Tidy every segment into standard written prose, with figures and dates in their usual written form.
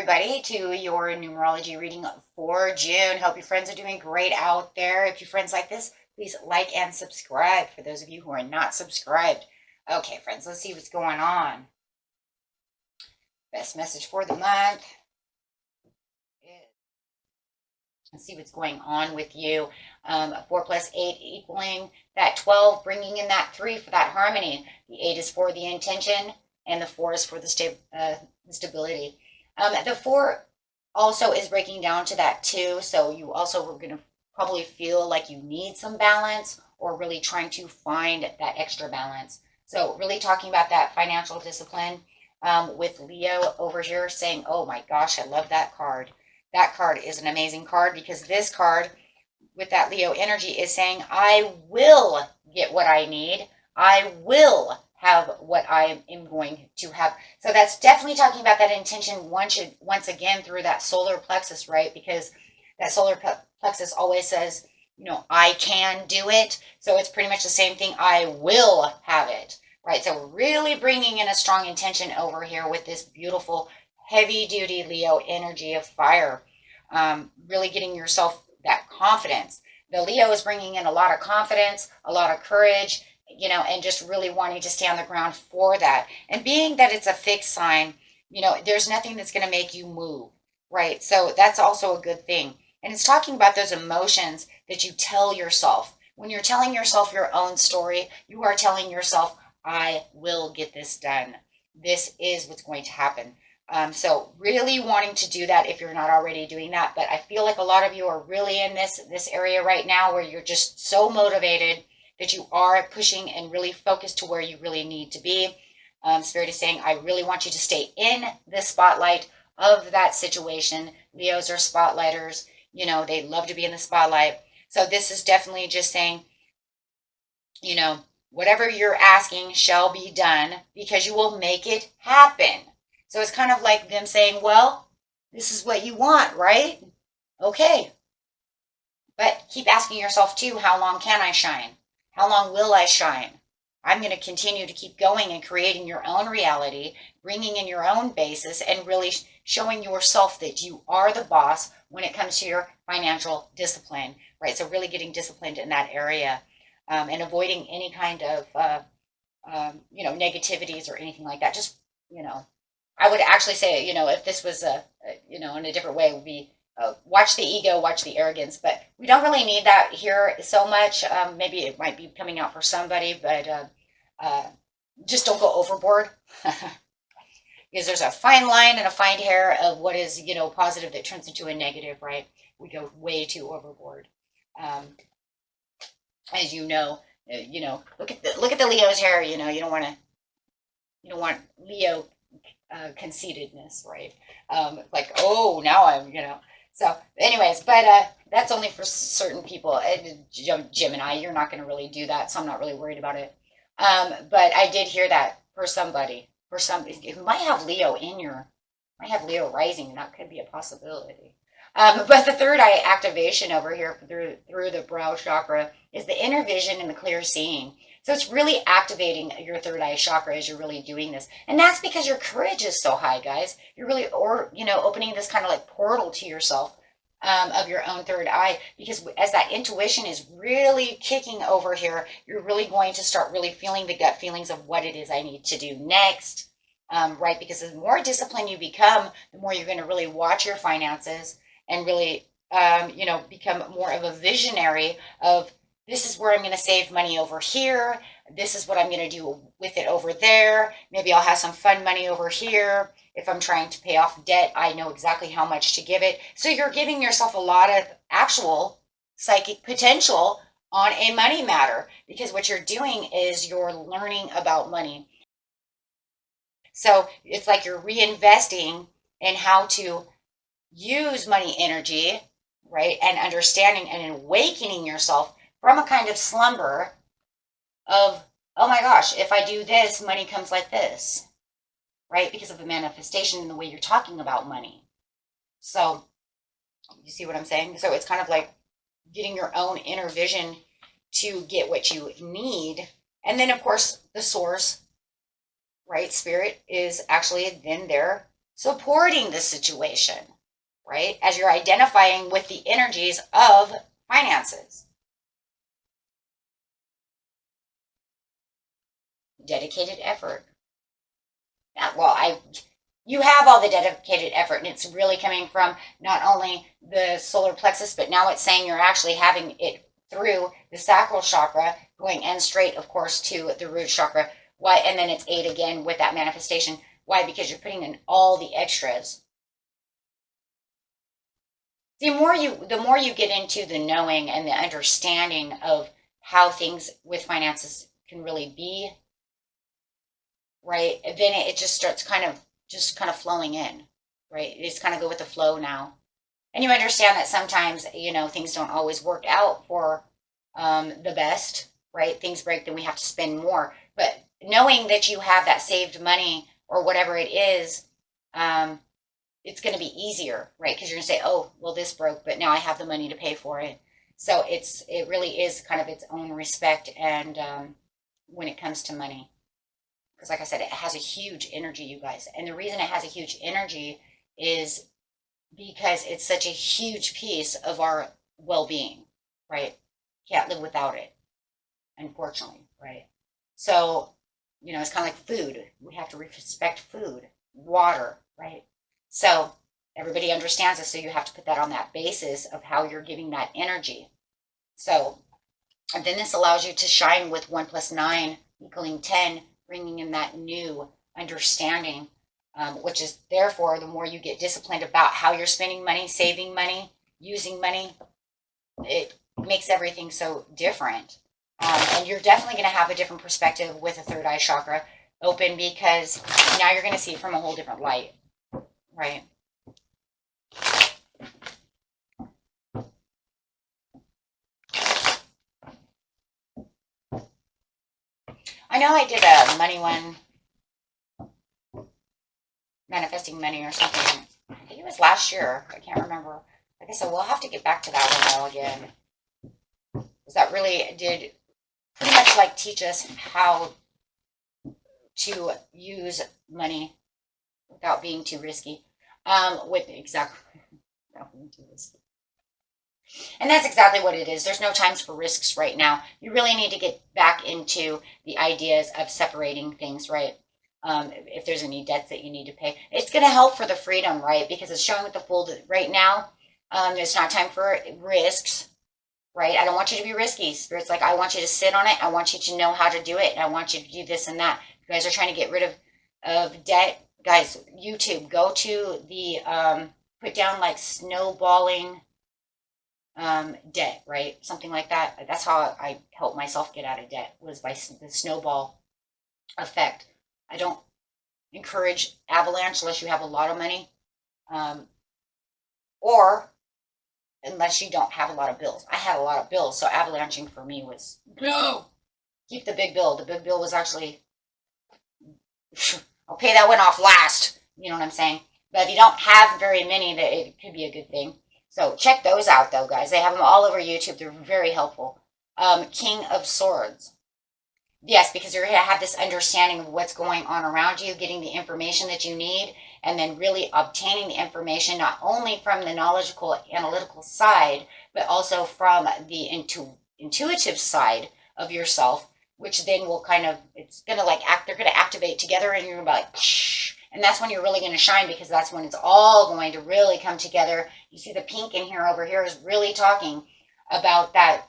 everybody, to your numerology reading for June. Hope your friends are doing great out there. If your friends like this, please like and subscribe for those of you who are not subscribed. Okay, friends, let's see what's going on. Best message for the month. Let's see what's going on with you. 4 plus 8 equaling that 12, bringing in that 3 for that harmony. The 8 is for the intention, and the 4 is for the stability. The 4 also is breaking down to that 2, so you also are going to probably feel like you need some balance or really trying to find that extra balance. So really talking about that financial discipline with Leo over here saying, oh my gosh, I love that card. That card is an amazing card because this card with that Leo energy is saying, I will get what I need. I will have what I am going to have. So that's definitely talking about that intention once again through that solar plexus, right? Because that solar plexus always says, you know, I can do it. So it's pretty much the same thing. I will have it, right? So really bringing in a strong intention over here with this beautiful heavy duty Leo energy of fire, really getting yourself that confidence. The Leo is bringing in a lot of confidence, a lot of courage, you know, and just really wanting to stay on the ground for that. And being that it's a fixed sign, you know, there's nothing that's going to make you move, right? So that's also a good thing. And it's talking about those emotions that you tell yourself. When you're telling yourself your own story, you are telling yourself, I will get this done. This is what's going to happen. So really wanting to do that if you're not already doing that. But I feel like a lot of you are really in this area right now where you're just so motivated that you are pushing and really focused to where you really need to be. Spirit is saying, I really want you to stay in the spotlight of that situation. Leos are spotlighters. You know, they love to be in the spotlight. So this is definitely just saying, you know, whatever you're asking shall be done because you will make it happen. So it's kind of like them saying, well, this is what you want, right? Okay. But keep asking yourself too, how long can I shine? How long will I shine? I'm going to continue to keep going and creating your own reality, bringing in your own basis, and really showing yourself that you are the boss when it comes to your financial discipline, right? So really getting disciplined in that area and avoiding any kind of, you know, negativities or anything like that. Just, you know, I would actually say, you know, if this was you know, in a different way, it would be watch the ego, watch the arrogance. But we don't really need that here so much. Maybe it might be coming out for somebody, but just don't go overboard. Because there's a fine line and a fine hair of what is, you know, positive that turns into a negative, right? We go way too overboard. As you know, look at the Leo's hair. You know, you don't want Leo conceitedness, right? Like, oh, now I'm, you know. So, anyways, but that's only for certain people. Gemini, you're not going to really do that, so I'm not really worried about it. But I did hear that for somebody who might have Leo might have Leo rising, and that could be a possibility. But the third eye activation over here through the brow chakra is the inner vision and the clear seeing. So it's really activating your third eye chakra as you're really doing this. And that's because your courage is so high, guys. You're really, opening this kind of like portal to yourself of your own third eye. Because as that intuition is really kicking over here, you're really going to start really feeling the gut feelings of what it is I need to do next, right? Because the more disciplined you become, the more you're going to really watch your finances and really, become more of a visionary of, this is where I'm going to save money over here. This is what I'm going to do with it over there. Maybe I'll have some fun money over here. If I'm trying to pay off debt, I know exactly how much to give it. So you're giving yourself a lot of actual psychic potential on a money matter, because what you're doing is you're learning about money. So it's like you're reinvesting in how to use money energy, right? And understanding and awakening yourself from a kind of slumber of, oh my gosh, if I do this, money comes like this, right? Because of the manifestation and the way you're talking about money. So you see what I'm saying? So it's kind of like getting your own inner vision to get what you need. And then, of course, the source, right? Spirit is actually then there supporting the situation, right? As you're identifying with the energies of finances. Dedicated effort. Well, you have all the dedicated effort, and it's really coming from not only the solar plexus, but now it's saying you're actually having it through the sacral chakra, going end straight, of course, to the root chakra. Why? And then it's 8 again with that manifestation. Why? Because you're putting in all the extras. The more you get into the knowing and the understanding of how things with finances can really be, right? Then it just starts kind of flowing in, right? You just kind of go with the flow now. And you understand that sometimes, things don't always work out for the best, right? Things break, then we have to spend more. But knowing that you have that saved money or whatever it is, it's going to be easier, right? Because you're going to say, oh, well, this broke, but now I have the money to pay for it. So it really is kind of its own respect, and when it comes to money. Because like I said, it has a huge energy, you guys. And the reason it has a huge energy is because it's such a huge piece of our well-being, right? Can't live without it, unfortunately, right? So, it's kind of like food. We have to respect food, water, right? So everybody understands this, so you have to put that on that basis of how you're giving that energy. So, and then this allows you to shine with 1 + 9 = 10, bringing in that new understanding, which is therefore the more you get disciplined about how you're spending money, saving money, using money, it makes everything so different. And you're definitely going to have a different perspective with the third eye chakra open, because now you're going to see it from a whole different light, right? I know I did a money one, manifesting money or something. I think it was last year. I can't remember. Like I said, we'll have to get back to that one though again. Because that really did pretty much like teach us how to use money without being too risky. With exactly without being too risky. And that's exactly what it is. There's no times for risks right now. You really need to get back into the ideas of separating things, right? If there's any debts that you need to pay, it's going to help for the freedom, right? Because it's showing with the Fool that right now, it's not time for risks, right? I don't want you to be risky. Spirit's like, I want you to sit on it. I want you to know how to do it. And I want you to do this and that. You guys are trying to get rid of debt. Guys, YouTube, go to the, put down like snowballing debt, right? Something like that. That's how I helped myself get out of debt, was by the snowball effect. I don't encourage avalanche unless you have a lot of money, or unless you don't have a lot of bills. I had a lot of bills, so avalanching for me was no. Keep the big bill. The big bill was actually, I'll pay that one off last. You know what I'm saying? But if you don't have very many, that it could be a good thing. So check those out, though, guys. They have them all over YouTube. They're very helpful. King of Swords. Yes, because you're going to have this understanding of what's going on around you, getting the information that you need, and then really obtaining the information not only from the knowledgeable, analytical side, but also from the intuitive side of yourself, which then will kind of, it's going to like they're going to activate together, and you're going to be like, shh. And that's when you're really going to shine, because that's when it's all going to really come together. You see the pink in here over here is really talking about that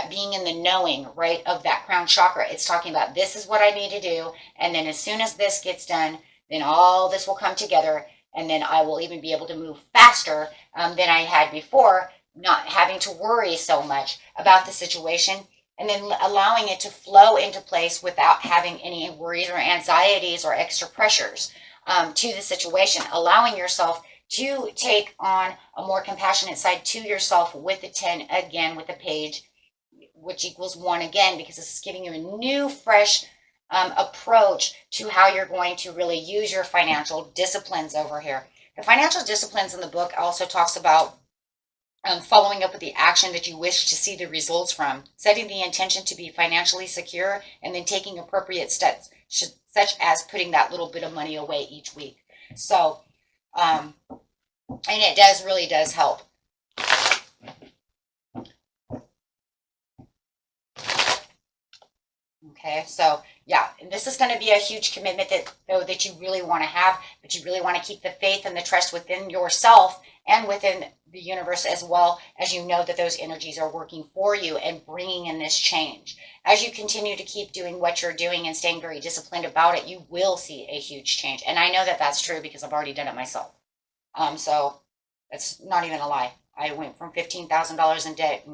being in the knowing, right, of that crown chakra. It's talking about, this is what I need to do. And then as soon as this gets done, then all this will come together. And then I will even be able to move faster than I had before, not having to worry so much about the situation. And then allowing it to flow into place without having any worries or anxieties or extra pressures to the situation. Allowing yourself to take on a more compassionate side to yourself with the 10 again, with the page, which equals 1 again, because it's giving you a new, fresh approach to how you're going to really use your financial disciplines over here. The financial disciplines in the book also talks about following up with the action that you wish to see the results from, setting the intention to be financially secure, and then taking appropriate steps, such as putting that little bit of money away each week. So And it really does help. Okay, so yeah, and this is going to be a huge commitment that you really want to have, but you really want to keep the faith and the trust within yourself and within the universe, as well as you know that those energies are working for you and bringing in this change. As you continue to keep doing what you're doing and staying very disciplined about it, you will see a huge change. And I know that that's true because I've already done it myself. So that's not even a lie. I went from $15,000 in debt,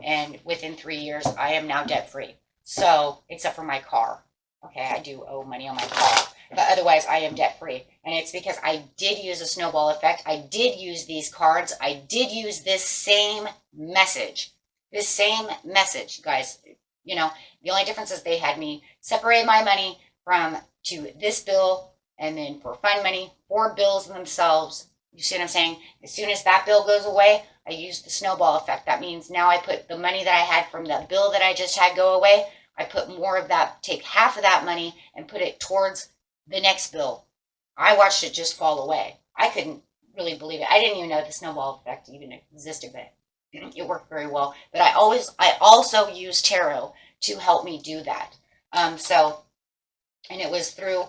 and within 3 years, I am now debt free. So, except for my car. Okay, I do owe money on my car. But otherwise, I am debt free. And it's because I did use a snowball effect. I did use these cards. I did use this same message. This same message, guys. You know, the only difference is they had me separate my money to this bill, and then for fund money, for bills themselves. You see what I'm saying? As soon as that bill goes away, I use the snowball effect. That means now I put the money that I had from the bill that I just had go away, I put more of that, take half of that money and put it towards the next bill. I watched it just fall away. I couldn't really believe it. I didn't even know the snowball effect even existed, but it worked very well. But I also use tarot to help me do that. And it was through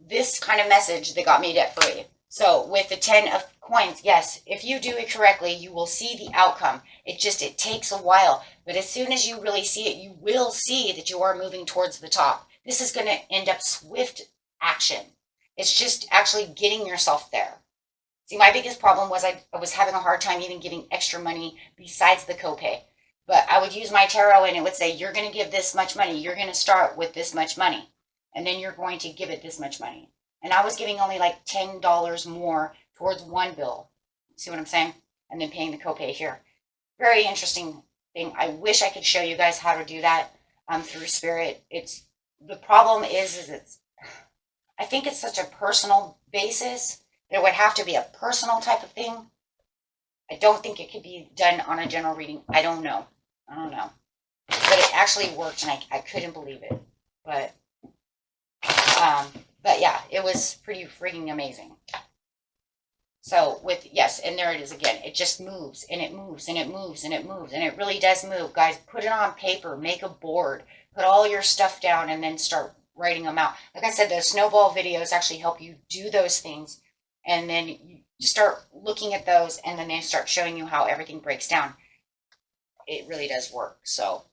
this kind of message that got me debt free. So with the 10 of coins, yes, if you do it correctly, you will see the outcome. It takes a while. But as soon as you really see it, you will see that you are moving towards the top. This is going to end up swift action. It's just actually getting yourself there. See, my biggest problem was I was having a hard time even giving extra money besides the copay. But I would use my tarot and it would say, you're going to give this much money. You're going to start with this much money. And then you're going to give it this much money. And I was giving only like $10 more towards one bill. See what I'm saying? And then paying the copay here. Very interesting thing. I wish I could show you guys how to do that through spirit. The problem is I think it's such a personal basis. There would have to be a personal type of thing. I don't think it could be done on a general reading. I don't know. But it actually worked, and I couldn't believe it. But yeah, it was pretty freaking amazing. So yes, and there it is again. It just moves, and it moves, and it moves, and it moves, and it really does move. Guys, put it on paper, make a board, put all your stuff down, and then start writing them out. Like I said, the snowball videos actually help you do those things, and then you start looking at those, and then they start showing you how everything breaks down. It really does work. So,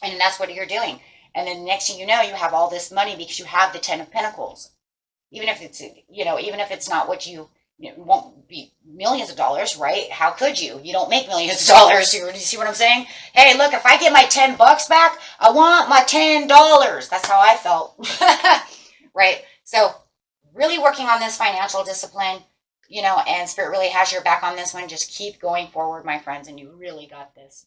and that's what you're doing. And then next thing you know, you have all this money because you have the 10 of Pentacles. Even if it's not what it won't be millions of dollars, right? How could you? You don't make millions of dollars. You see what I'm saying? Hey, look, if I get my $10 back, I want my $10. That's how I felt. Right? So really working on this financial discipline, and Spirit really has your back on this one. Just keep going forward, my friends, and you really got this.